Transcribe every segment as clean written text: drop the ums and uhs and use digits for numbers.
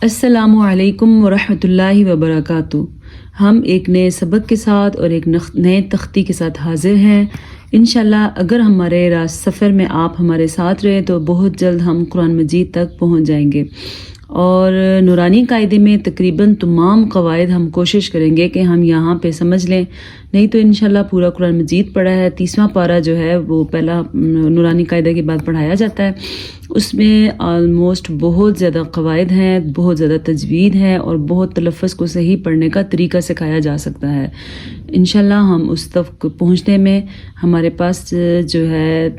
السلام علیکم ورحمۃ اللہ وبرکاتہ۔ ہم ایک نئے سبق کے ساتھ اور ایک نئے تختی کے ساتھ حاضر ہیں انشاءاللہ۔ اگر ہمارے سفر میں آپ ہمارے ساتھ رہیں تو بہت جلد ہم قرآن مجید تک پہنچ جائیں گے، اور نورانی قاعدے میں تقریباً تمام قواعد ہم کوشش کریں گے کہ ہم یہاں پہ سمجھ لیں، نہیں تو انشاءاللہ پورا قرآن مجید پڑھا ہے۔ 30واں پارہ جو ہے وہ پہلا نورانی قاعدے کے بعد پڑھایا جاتا ہے، اس میں آلموسٹ بہت زیادہ قواعد ہیں، بہت زیادہ تجوید ہے، اور بہت تلفظ کو صحیح پڑھنے کا طریقہ سکھایا جا سکتا ہے۔ انشاءاللہ ہم اس تک پہنچنے میں ہمارے پاس جو ہے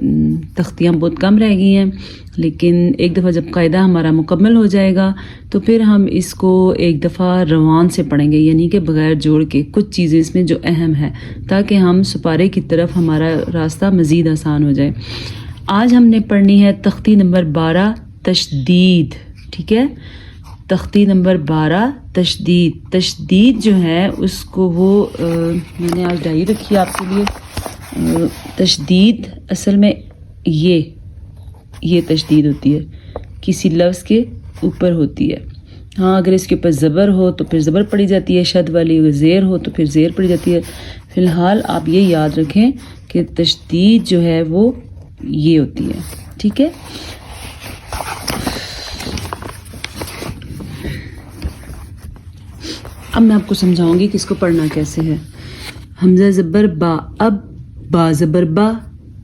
تختیاں بہت کم رہ گئی ہیں، لیکن ایک دفعہ جب قاعدہ ہمارا مکمل ہو جائے گا تو پھر ہم اس کو ایک دفعہ روان سے پڑھیں گے، یعنی کہ بغیر جوڑ کے کچھ چیزیں اس میں جو اہم ہے، تاکہ ہم سپارے کی طرف ہمارا راستہ مزید آسان ہو جائے۔ آج ہم نے پڑھنی ہے تختی نمبر 12 تشدید، ٹھیک ہے؟ تختی نمبر 12 تشدید۔ تشدید جو ہے اس کو وہ میں نے آج ڈائری رکھی ہے آپ کے لیے۔ تشدید اصل میں یہ تشدید ہوتی ہے، کسی لفظ کے اوپر ہوتی ہے۔ ہاں اگر اس کے اوپر زبر ہو تو پھر زبر پڑھی جاتی ہے، شد والی اگر زیر ہو تو پھر زیر پڑھی جاتی ہے۔ فی الحال آپ یہ یاد رکھیں کہ تشدید جو ہے وہ یہ ہوتی ہے، ٹھیک ہے؟ اب میں آپ کو سمجھاؤں گی کہ اس کو پڑھنا کیسے ہے۔ حمزہ زبر با، اب با زبر با،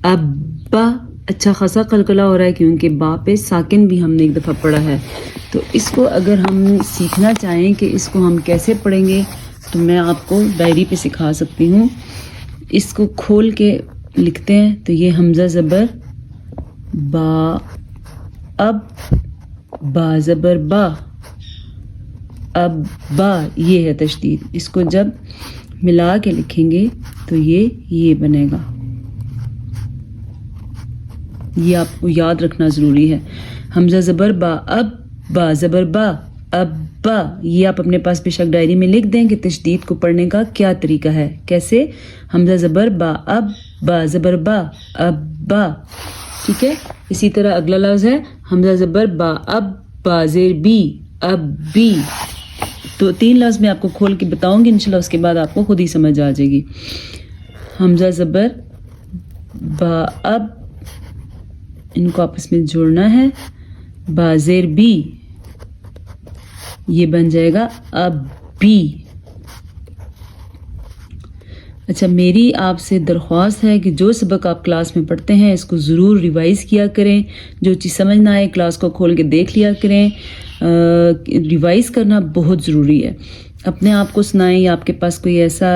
اب با۔ اچھا خاصا قلقلہ ہو رہا ہے کیونکہ با پہ ساکن بھی ہم نے ایک دفعہ پڑھا ہے، تو اس کو اگر ہم سیکھنا چاہیں کہ اس کو ہم کیسے پڑھیں گے تو میں آپ کو ڈائری پہ سکھا سکتی ہوں۔ اس کو کھول کے لکھتے ہیں تو یہ حمزہ زبر با، اب با زبر با، اب با، یہ ہے تشدید۔ اس کو جب ملا کے لکھیں گے تو یہ بنے گا۔ یہ آپ کو یاد رکھنا ضروری ہے۔ حمزہ زبر با، اب با زبر با، اب با۔ یہ آپ اپنے پاس بے شک ڈائری میں لکھ دیں کہ تشدید کو پڑھنے کا کیا طریقہ ہے، کیسے۔ حمزہ زبر با، اب با زبر با، اب با، ٹھیک ہے؟ اسی طرح اگلا لفظ ہے حمزہ زبر با، اب با زیر بی، اب بی۔ تو 3 لفظ میں آپ کو کھول کے بتاؤں گی انشاءاللہ، اس کے بعد آپ کو خود ہی سمجھ آ جائے گی۔ حمزہ زبر با، اب، ان کو آپس میں جوڑنا ہے، با زیر بی، یہ بن جائے گا اب بی۔ اچھا میری آپ سے درخواست ہے کہ جو سبق آپ کلاس میں پڑھتے ہیں اس کو ضرور ریوائز کیا کریں، جو چیز سمجھ نہ آئے کلاس کو کھول کے دیکھ لیا کریں۔ ریوائز کرنا بہت ضروری ہے۔ اپنے آپ کو سنائیں، یا آپ کے پاس کوئی ایسا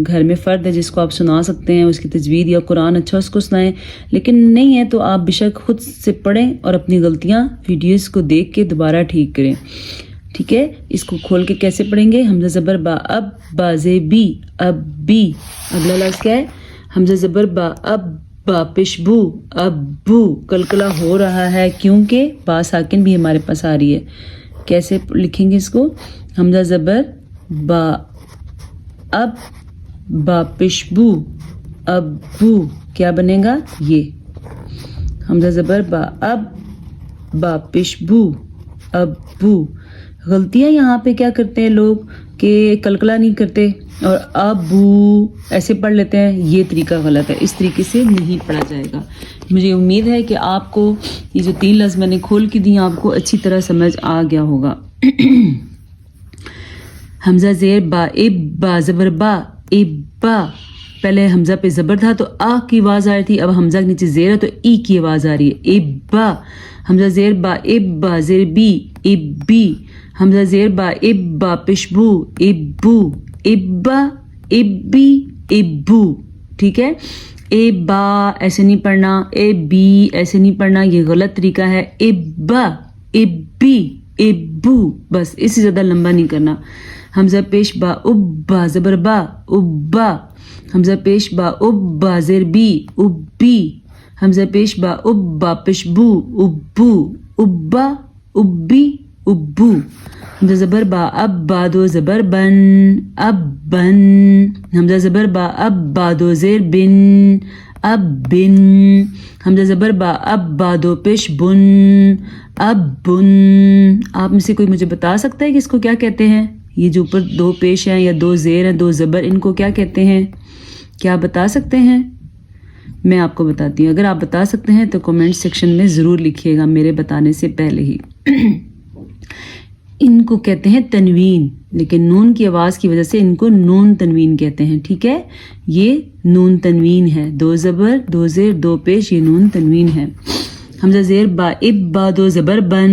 گھر میں فرد ہے جس کو آپ سنا سکتے ہیں، اس کی تجوید یا قرآن اچھا اس کو سنائیں، لیکن نہیں ہے تو آپ بے شک خود سے پڑھیں اور اپنی غلطیاں ویڈیوز کو دیکھ کے دوبارہ ٹھیک کریں، ٹھیک ہے؟ اس کو کھول کے کیسے پڑھیں گے؟ حمزہ زبر با، اب با زے بی، اب بی۔ اگلا لفظ کیا ہے؟ حمزہ زبر با، اب با پیش بو، اب بو۔ قلقلہ ہو رہا ہے کیونکہ با ساکن بھی ہمارے پاس آ رہی ہے۔ کیسے لکھیں گے اس کو؟ حمزہ زبر با، اب با پیش بو، اب بو، کیا بنے گا؟ یہ۔ حمزہ زبر با، اب با پیش بو، اب بو۔ غلطیاں یہاں پہ کیا کرتے ہیں لوگ کہ قلقلہ نہیں کرتے اور ابو ایسے پڑھ لیتے ہیں، یہ طریقہ غلط ہے، اس طریقے سے نہیں پڑھا جائے گا۔ مجھے امید ہے کہ آپ کو یہ جو 3 لفظ میں نے کھول کے دی آپ کو اچھی طرح سمجھ آ گیا ہوگا۔ حمزہ زیر با، اب با زبر با، اب با۔ پہلے حمزہ پہ زبر تھا تو آ کی آواز آ رہی تھی، اب حمزہ کے نیچے زیر ہے تو ای کی آواز آ رہی ہے، اب با۔ حمزہ زیر با، اب با زیر بی، اب بی۔ حمزہ زیر با، اب با پشبو، اب بو، اب با، اب بی، اب بو، ٹھیک ہے؟ اے با ایسے نہیں پڑھنا، اے بی ایسے نہیں پڑھنا، یہ غلط طریقہ ہے۔ اب با، اب بی، اب بو، بس اس سے زیادہ لمبا نہیں کرنا۔ حمزہ پیش با، اب با زبر با، اب با۔ حمزہ پیش با، اب با زیر بی، اب بی۔ حمزہ پیش با، اب با پیش بو، اب بو، اب با، اب بی، اب بو۔ حمزہ زبر با، اب با دو زبر بن، اب بن۔ حمزہ زبر با، اب با دو زیر بن، اب بن. حمزہ زبر با اب با دو پیش بن اب بن. آپ میں سے کوئی مجھے بتا سکتا ہے کہ اس کو کیا کہتے ہیں؟ یہ جو اوپر دو پیش ہیں یا دو زیر ہیں دو زبر ان کو کیا کہتے ہیں؟ کیا بتا سکتے ہیں؟ میں آپ کو بتاتی ہوں. اگر آپ بتا سکتے ہیں تو کمنٹ سیکشن میں ضرور لکھیے گا میرے بتانے سے پہلے ہی. ان کو کہتے ہیں تنوین، لیکن نون کی آواز کی وجہ سے ان کو نون تنوین کہتے ہیں. ٹھیک ہے، یہ نون تنوین ہے. دو زبر دو زیر دو پیش، یہ نون تنوین ہے. حمزہ زیر با اب با دو زبر بن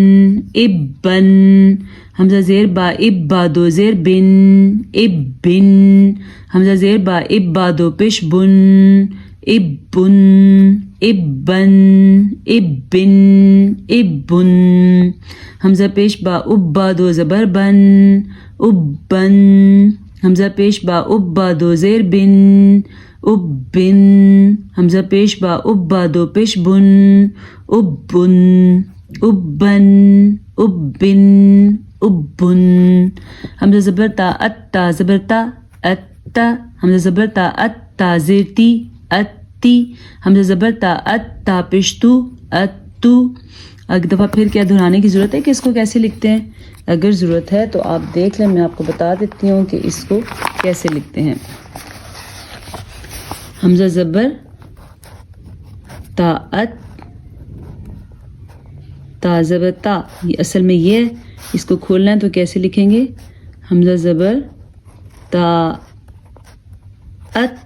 اب بن. حمزہ زیر با اب با دو زیر بن اب بن. حمزہ زیر با اب با دو پیش بن اب بن اب بن اب بن اب بن. حمزہ پیش با اب با دو زبر بن اب بن. حمزہ پیش با اب با دو زیر بن اب بن. حمزہ پیش با اب با دو پیش بن اب بن اب بن اب بن اب بن. حمزہ زبر تا ات تا زبر تا ات. حمزہ زبر تا ات تا زیر تی اتی. حمزہ زبر تا ات تا پشتو اتو. ایک دفعہ پھر کیا دہرانے کی ضرورت ہے کہ اس کو کیسے لکھتے ہیں؟ اگر ضرورت ہے تو آپ دیکھ لیں، میں آپ کو بتا دیتی ہوں کہ اس کو کیسے لکھتے ہیں. حمزہ زبر تا ات تا زبر تا، یہ اصل میں یہ ہے. اس کو کھولنا ہے تو کیسے لکھیں گے؟ حمزہ زبر تا ات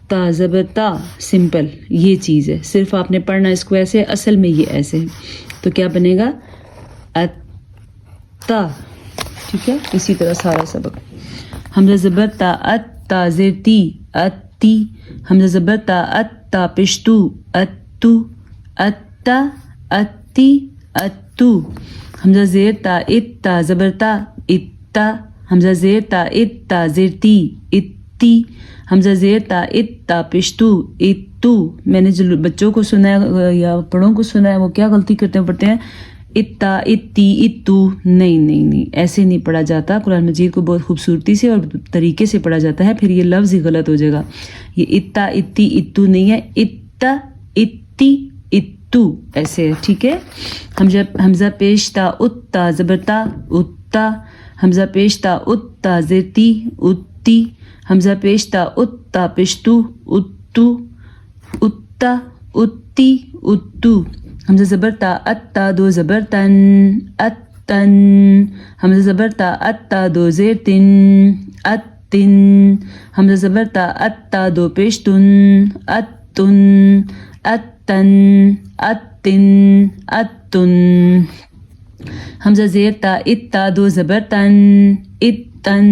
تا زبر تا. سمپل یہ چیز ہے، صرف آپ نے پڑھنا اس کو ایسے. اصل میں یہ ایسے ہے تو کیا بنے گا؟ اتا. ٹھیک ہے، اسی طرح سارا سبق. حمزہ زبر تا ات تا زیر تی اتی. حمزہ زبر تا ات تا پشتو اتو اتا اتی اتو. حمزہ زیر تا ات تا زبر تا اتا. حمزہ زیر تا ات تا زیر تی اتی. حمزہ زیر تا ات تا پشتو اتو. میں نے جو بچوں کو سنا ہے یا بڑوں کو سنا ہے وہ کیا غلطی کرتے ہیں، پڑھتے ہیں اتا اتی اتو. نہیں نہیں نہیں، ایسے نہیں پڑھا جاتا. قرآن مجید کو بہت خوبصورتی سے اور طریقے سے پڑھا جاتا ہے، پھر یہ لفظ ہی غلط ہو جائے گا. یہ اتا اتی اتو نہیں ہے، اتا اتی اتو ایسے ہے. ٹھیک ہے. حمزہ پیش تا ات تا زبر تا اتا. حمزہ پیش تا ات تا زیر تی اتی. حمزہ پیش تا ات تا پشتو اتو اتا اتی اتو. حمزہ زبر تا ات تا دو زبر تن اتن. حمزہ زبر تا ات تا دو زیر تن اتن. حمزہ زبر تا ات تا دو پیش تن اتن اتن اتن اتن. حمزہ زیر تا ات تا دو زبر تن اتن.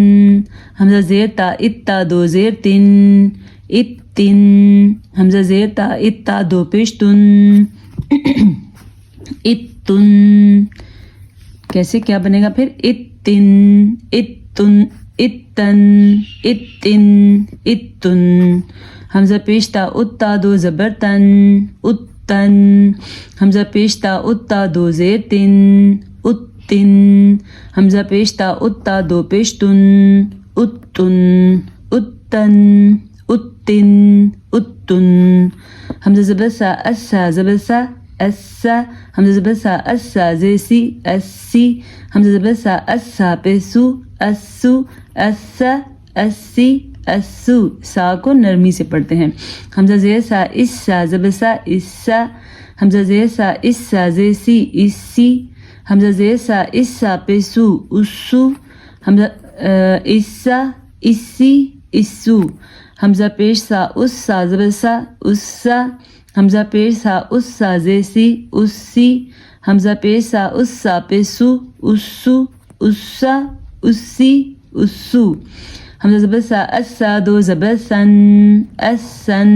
حمزہ زیر تا ات تا دو زیر تن اتن. حمزہ زیر تا ات تا دو پیش تن اتن. کیسے کیا بنے گا پھر؟ اتن اتن اتن اتن اتن. حمزہ پیش تا ات تا دو زبر تن اتن. حمزہ پیش تا ات تا دو زیر تن اتن. حمزہ پیش تا ات تا دو پیش تن اتن اتن اتن اتن. حمزہ زبر سا اسا زبر سا اسا. حمزہ زبر سا اسا زیر سی اسی. حمزہ زبر سا اسا پیسو اسو اسا اسی اسو. سا کو نرمی سے پڑھتے ہیں. حمزہ زیر سا اسا زبر سا اسا. حمزہ زیر سا اسا زیر سی اسی. حمزہ زیر سا اسا پیسو اسو. حمزہ اسا اسی اسو. حمزہ پیش سا اسا زبر سا اسا. حمزہ پیش سا اسا زیر سی اسی. حمزہ پیش سا اسا پیسو اسو اسا اسی اسو. حمزہ زبر سا اسا دو زبر سن اسن.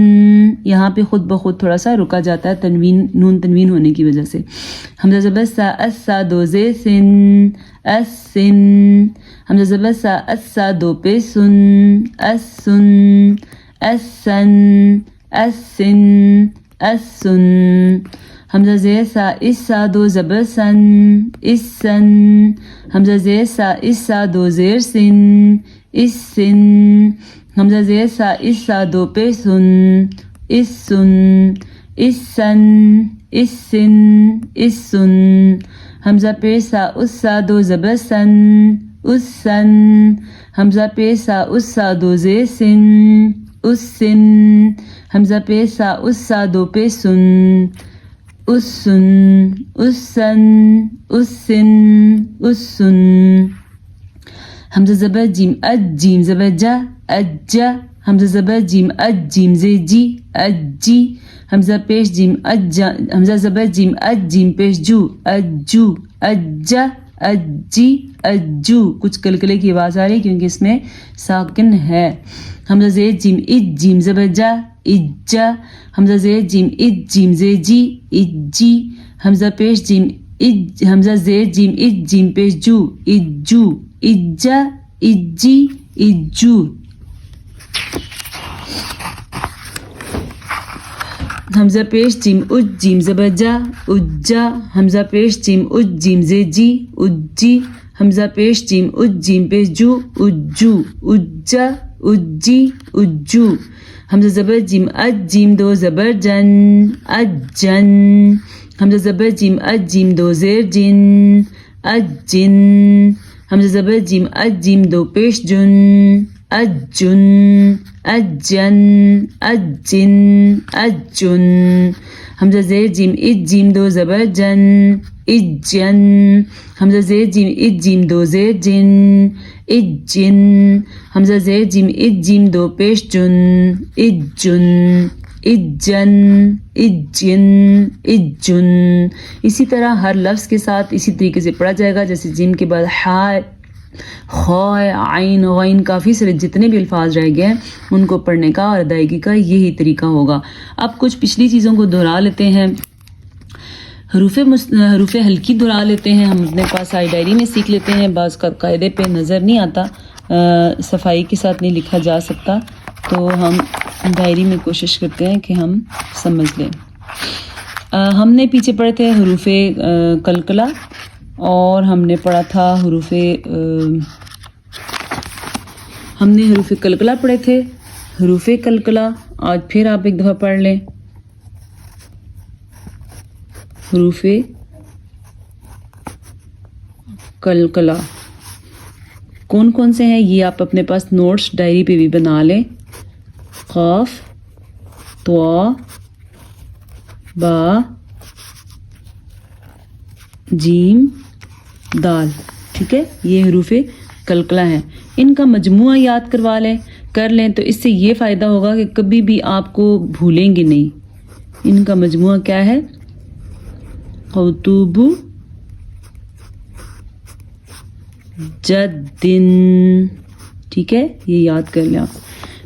یہاں پہ خود بخود تھوڑا سا رکا جاتا ہے تنوین، نون تنوین ہونے کی وجہ سے. حمزہ زبر سا اسا دو زیر سن اسن. حمزہ زبر سا اسا دو پہ سن اسن اسن اسن اسن. حمزہ زیر سا اسا دو زبر سن اسن. حمزہ زیر سا اسا دو زیر سن اسن. حمزہ زیر سا اس سا دو پیش سن اس سن اس سن اس سن اس سن حمزہ پیش سا اس سا دو زبر سن اس سن حمزہ پیش سا اس سا دو زیر سن اس سن حمزہ پیش سا اس سا دو پیش سن اس سن اس سن اس سن اس سن حمزہ زبر جیم اج جیم زبر جا اجا حمزہ زبر جیم اج جیم زے جی اجی حمزہ پیش جیم اجا حمزہ زبر جیم اج جیم پیش جو اجو اجا اجی اجو کچھ کلکلے کی آواز آ رہی ہے کیونکہ اس میں ساکن ہے حمزہ زیر جیم اج جیم زبر جا اجا حمزہ زیر جیم اج جیم زے جی اجی حمزہ پیش جیم اج حمزہ زیر جیم اج جیم پیش جو اجو اجا اجی اجو حمزہ پیش جیم اج جیم زبر جا اجا حمزہ پیش جیم اج جیم زے جی اجی حمزہ پیش جیم اج جیم پیش جو اجو اجا اجی اجو حمزہ زبر جیم اج جیم دو زبر جن اجن حمزہ زبر جیم اج جیم دو زیر جن اجن حمزہ زبر جیم اج جیم دو پیش جن اجن اجن اجن اجن حمزہ زیر جیم اج جیم دو زبر جن اجن حمزہ زیر جیم اج جیم دو زیر جن اجن حمزہ زیر جیم اج جیم دو پیش جن اجن اجن اجن اجن اسی طرح ہر لفظ کے ساتھ اسی طریقے سے پڑھا جائے گا جیسے جیم کے بعد ہا خو عین غین کافی سارے جتنے بھی الفاظ رہ گئے ہیں ان کو پڑھنے کا اور ادائیگی کا یہی طریقہ ہوگا. اب کچھ پچھلی چیزوں کو دہرا لیتے ہیں. حروف ہلکی دہرا لیتے ہیں. ہم اپنے پاس آئی ڈائری میں سیکھ لیتے ہیں. بعض کا قاعدے پہ نظر نہیں آتا, صفائی کے ساتھ نہیں لکھا جا سکتا, تو ہم ڈائری میں کوشش کرتے ہیں کہ ہم سمجھ لیں. ہم نے پیچھے پڑھے تھے حروف قلقلہ اور ہم نے پڑھا تھا حروف قلقلہ پڑھے تھے. حروف قلقلہ آج پھر آپ ایک دفعہ پڑھ لیں. حروف قلقلہ کون کون سے ہیں یہ آپ اپنے پاس نوٹس ڈائری پہ بھی بنا لیں. قاف, طا, با, جیم, دال. ٹھیک ہے, یہ حروف قلقلہ ہیں. ان کا مجموعہ یاد کر لیں تو اس سے یہ فائدہ ہوگا کہ کبھی بھی آپ کو بھولیں گے نہیں. ان کا مجموعہ کیا ہے؟ قطب جدن. ٹھیک ہے, یہ یاد کر لیں آپ.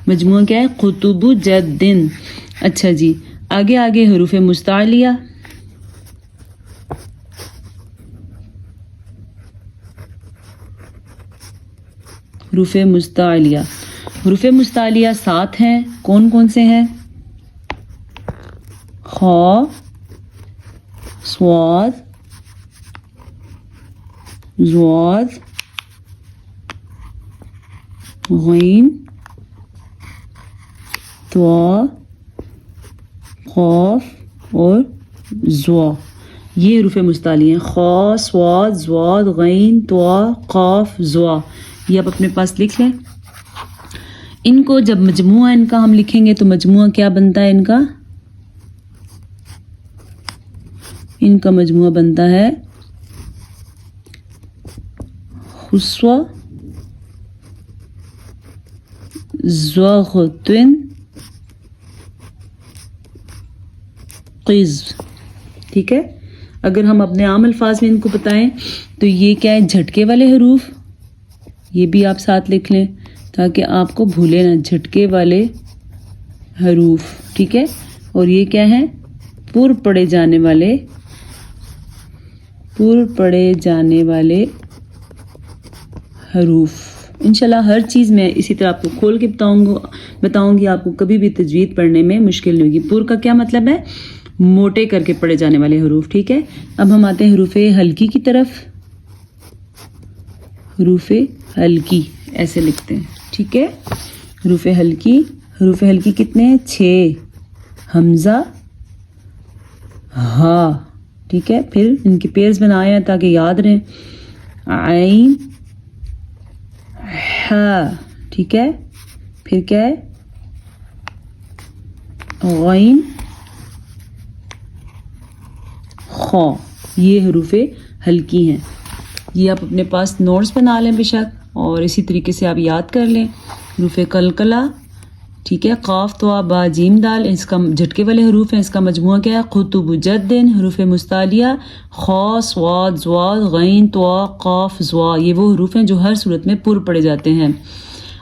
مجموعہ کیا ہے؟ قطب جدن. اچھا جی, آگے حروف مستعلیہ. حروف مستعلیہ 7 ہیں. کون کون سے ہیں؟ خا, صاد, ضاد, غین, طا, قاف اور ضا. یہ حروف مستعلیہ ہیں. خا, صاد, ضاد, غین, طا, قاف, ضا. یہ آپ اپنے پاس لکھ لیں. ان کو جب مجموعہ ان کا ہم لکھیں گے تو مجموعہ کیا بنتا ہے؟ ان کا مجموعہ بنتا ہے خسوہ, ضغطن, قذف. ٹھیک ہے, اگر ہم اپنے عام الفاظ میں ان کو بتائیں تو یہ کیا ہے؟ جھٹکے والے حروف. یہ بھی آپ ساتھ لکھ لیں تاکہ آپ کو بھولے نہ. جھٹکے والے حروف. ٹھیک ہے, اور یہ کیا ہے؟ پر پڑے جانے والے حروف. انشاءاللہ ہر چیز میں اسی طرح آپ کو کھول کے بتاؤں گی. آپ کو کبھی بھی تجوید پڑھنے میں مشکل نہیں ہوگی. پر کا کیا مطلب ہے؟ موٹے کر کے پڑھے جانے والے حروف. ٹھیک ہے, اب ہم آتے ہیں حروف ہلکی کی طرف. حروف ہلکی ایسے لکھتے ہیں. ٹھیک ہے, حروف ہلکی کتنے ہیں؟ 6. حمزہ ہا. ٹھیک ہے، پھر ان کے پیئرز بنائے ہیں تاکہ یاد رہیں. عین ہا. ٹھیک ہے، پھر کیا ہے؟ غین خا. یہ حروف ہلکی ہیں. یہ آپ اپنے پاس نوٹس بنا لیں بے شک، اور اسی طریقے سے آپ یاد کر لیں. حروف قلقلہ، ٹھیک ہے، قاف طا با جیم دال، اس کا جھٹکے والے حروف ہیں. اس کا مجموعہ کیا ہے؟ قطب جدن. حروف مستعلیہ خا صاد ضاد غین طا قاف ضا. یہ وہ حروف ہیں جو ہر صورت میں پر پڑے جاتے ہیں،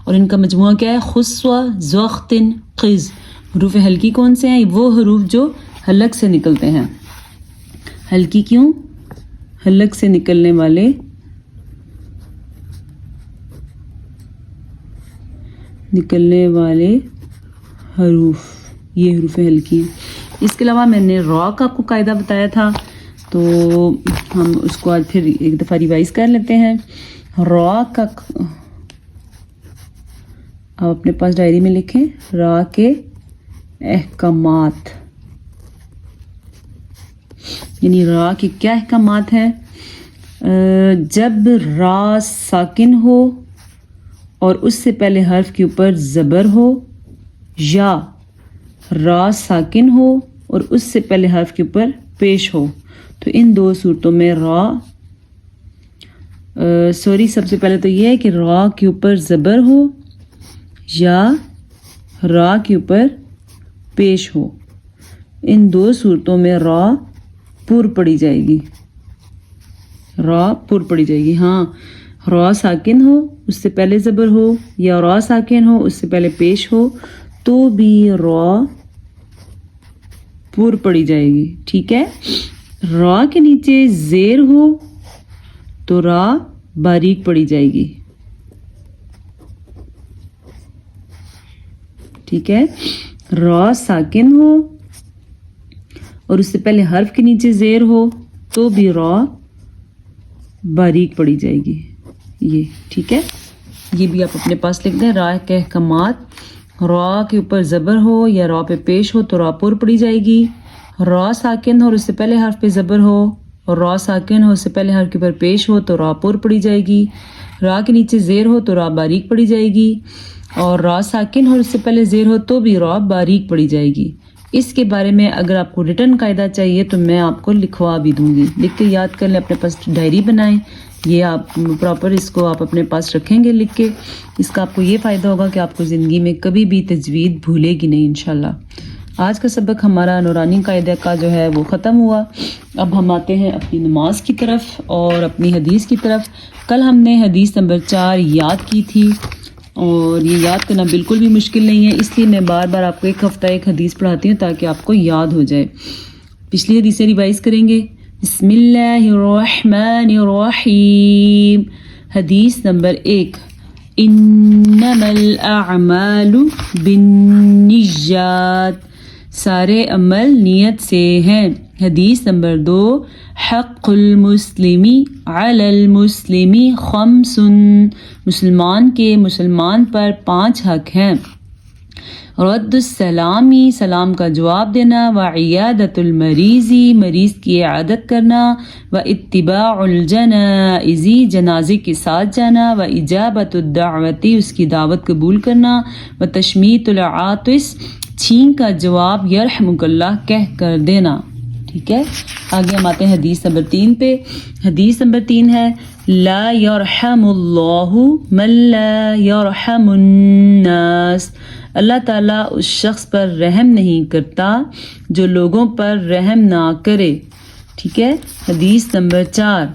اور ان کا مجموعہ کیا ہے؟ خسوہ زختن قز. حروف ہلکی کون سے ہیں؟ وہ حروف جو حلق سے نکلتے ہیں. ہلکی کیوں؟ حلق سے نکلنے والے حروف، یہ حروف ہلکی ہیں. اس کے علاوہ میں نے را کا آپ کو قاعدہ بتایا تھا، تو ہم اس کو آج پھر ایک دفعہ ریوائز کر لیتے ہیں. را کا آپ اپنے پاس ڈائری میں لکھیں. را کے احکامات، یعنی را کے کیا احکامات ہیں؟ جب را ساکن ہو اور اس سے پہلے حرف کے اوپر زبر ہو، یا را ساکن ہو اور اس سے پہلے حرف کے اوپر پیش ہو، تو ان دو صورتوں میں سب سے پہلے تو یہ ہے کہ را کے اوپر زبر ہو یا را کے اوپر پیش ہو. ان دو صورتوں میں را پر پڑی جائے گی. ہاں، را ساکن ہو اس سے پہلے زبر ہو یا را ساکن ہو اس سے پہلے پیش ہو تو بھی را پر پڑی جائے گی. ٹھیک ہے، را کے نیچے زیر ہو تو را باریک پڑی جائے گی. ٹھیک ہے، را ساکن ہو اور اس سے پہلے حرف کے نیچے زیر ہو تو بھی را باریک پڑی جائے گی. یہ ٹھیک ہے، یہ بھی آپ اپنے پاس لکھ دیں. را کے احکامات، را کے اوپر زبر ہو یا را پہ پیش ہو تو را پر پڑی جائے گی. را ساکن ہو اور اس سے پہلے حرف پہ زبر ہو اور را ساکن ہو اس سے پہلے حرف کے اوپر پیش ہو تو را پر پڑی جائے گی. را کے نیچے زیر ہو تو را باریک پڑی جائے گی، اور را ساکن ہو اور اس سے پہلے زیر ہو تو بھی را باریک پڑی جائے گی. اس کے بارے میں اگر آپ کو ریٹن قاعدہ چاہیے تو میں آپ کو لکھوا بھی دوں گی. لکھ کے یاد کر لیں، اپنے پاس ڈائری بنائیں. یہ آپ پراپر اس کو آپ اپنے پاس رکھیں گے لکھ کے. اس کا آپ کو یہ فائدہ ہوگا کہ آپ کو زندگی میں کبھی بھی تجوید بھولے گی نہیں انشاءاللہ. آج کا سبق ہمارا نورانی قاعدہ کا جو ہے وہ ختم ہوا. اب ہم آتے ہیں اپنی نماز کی طرف اور اپنی حدیث کی طرف. کل ہم نے حدیث نمبر 4 یاد کی تھی، اور یہ یاد کرنا بالکل بھی مشکل نہیں ہے، اس لیے میں بار بار آپ کو ایک ہفتہ ایک حدیث پڑھاتی ہوں تاکہ آپ کو یاد ہو جائے. پچھلی حدیثیں ریوائز کریں گے. بسم اللہ الرحمن الرحیم. حدیث نمبر 1، انما الاعمال بالنیات، سارے عمل نیت سے ہیں. حدیث نمبر 2، حق المسلمی علی المسلمی خمس، مسلمان کے مسلمان پر 5 حق ہیں. رد السلامی، سلام کا جواب دینا. وعیادت المریضی، مریض کی عیادت کرنا. واتباع الجنائزی، جنازے کے ساتھ جانا. واجابت الدعوتی، اس کی دعوت قبول کرنا. وتشمیت العاطس، چھینک کا جواب یرحمک اللہ کہہ کر دینا. ٹھیک ہے، آگے ہم آتے ہیں حدیث نمبر 3 پہ. حدیث نمبر 3 ہے، لا یرحم اللہ من لا یرحم الناس، اللہ تعالیٰ اس شخص پر رحم نہیں کرتا جو لوگوں پر رحم نہ کرے. ٹھیک ہے. حدیث نمبر 4،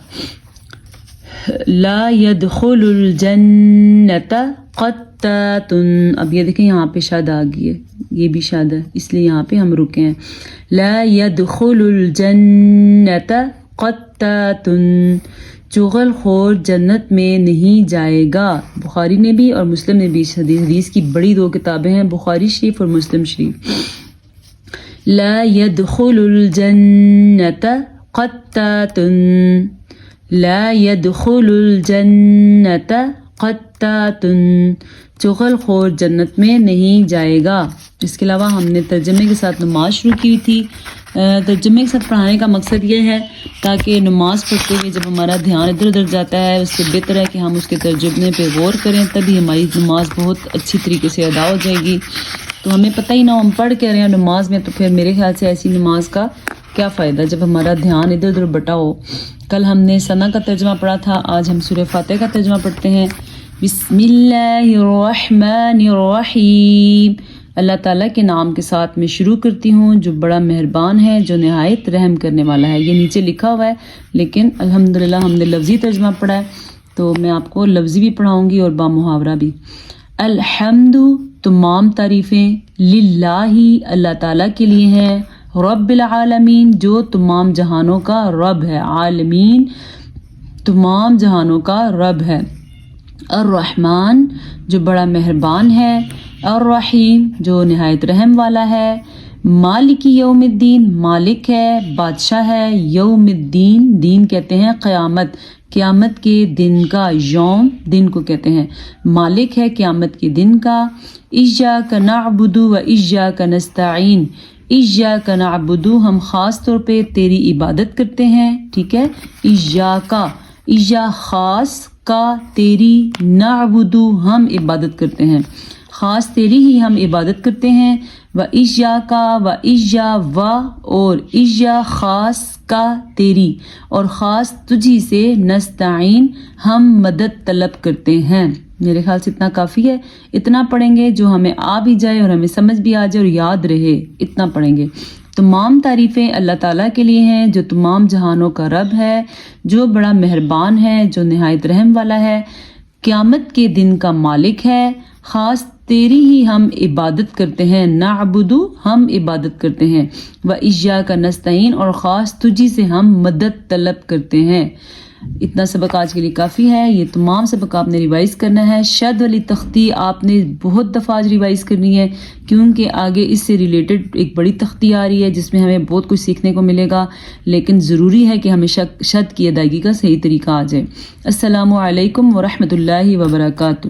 لا يدخل الجنت قطات، اب یہ دیکھیں یہاں پہ شاد آ گئی ہے، یہ بھی شاد ہے اس لیے یہاں پہ ہم رکے ہیں. لا يدخل الجنت قطات، چغل خور جنت میں نہیں جائے گا. بخاری نے بھی اور مسلم نے بھی اس حدیث کی بڑی 2 کتابیں ہیں، بخاری شریف اور مسلم شریف. لا يدخل الجنت قطات، لا يدخل الجنت قطاتن چغل خور جنت میں نہیں جائے گا۔ اس کے علاوہ ہم نے ترجمے کے ساتھ نماز شروع کی تھی۔ ترجمے کے ساتھ پڑھانے کا مقصد یہ ہے تاکہ نماز پڑھتے ہوئے جب ہمارا دھیان ادھر ادھر جاتا ہے اس سے بہتر ہے کہ ہم اس کے ترجمے پہ غور کریں، تبھی ہماری نماز بہت اچھی طریقے سے ادا ہو جائے گی۔ تو ہمیں پتہ ہی نہ ہم پڑھ کے رہے ہیں نماز میں، تو پھر میرے خیال سے ایسی نماز کا کیا فائدہ جب ہمارا دھیان ادھر ادھر بٹا ہو۔ کل ہم نے ثنا کا ترجمہ پڑھا تھا، آج ہم سورہ فاتحہ کا ترجمہ پڑھتے ہیں۔ بسم اللہ الرحمن الرحیم، اللہ تعالیٰ کے نام کے ساتھ میں شروع کرتی ہوں جو بڑا مہربان ہے، جو نہایت رحم کرنے والا ہے۔ یہ نیچے لکھا ہوا ہے لیکن الحمدللہ ہم نے لفظی ترجمہ پڑھا ہے، تو میں آپ کو لفظی بھی پڑھاؤں گی اور با محاورہ بھی۔ الحمد تمام تعریفیں، للہ اللہ تعالیٰ کے لیے ہیں، رب العالمین جو تمام جہانوں کا رب ہے، عالمین تمام جہانوں کا رب ہے، الرحمن جو بڑا مہربان ہے، الرحیم جو نہایت رحم والا ہے، مالک یوم الدین مالک ہے، بادشاہ ہے، یوم الدین دین کہتے ہیں قیامت، قیامت کے دن کا، یوم دن کو کہتے ہیں، مالک ہے قیامت کے دن کا۔ ایاک نعبد و ایاک نستعین، ایاک نعبد ہم خاص طور پہ تیری عبادت کرتے ہیں، ٹھیک ہے، ایاک اییا خاص کا تیری، نعبد ہم عبادت کرتے ہیں، خاص تیری ہی ہم عبادت کرتے ہیں، و ایاک و اییا و اور اییا خاص کا تیری اور خاص تجھی سے، نستعین ہم مدد طلب کرتے ہیں۔ میرے خیال سے اتنا کافی ہے، اتنا پڑھیں گے جو ہمیں آ بھی جائے اور ہمیں سمجھ بھی آ جائے اور یاد رہے، اتنا پڑھیں گے۔ تمام تعریفیں اللہ تعالیٰ کے لیے ہیں جو تمام جہانوں کا رب ہے، جو بڑا مہربان ہے، جو نہایت رحم والا ہے، قیامت کے دن کا مالک ہے، خاص تیری ہی ہم عبادت کرتے ہیں، نعبدو ہم عبادت کرتے ہیں، و ایاک نستعین اور خاص تجھی سے ہم مدد طلب کرتے ہیں۔ اتنا سبق آج کے لیے کافی ہے، یہ تمام سبق آپ نے ریوائز کرنا ہے۔ شد والی تختی آپ نے بہت دفعہ آج ریوائز کرنی ہے کیونکہ آگے اس سے ریلیٹڈ ایک بڑی تختی آ رہی ہے جس میں ہمیں بہت کچھ سیکھنے کو ملے گا، لیکن ضروری ہے کہ ہمیں شد کی ادائیگی کا صحیح طریقہ آ جائے۔ السلام علیکم ورحمۃ اللہ وبرکاتہ۔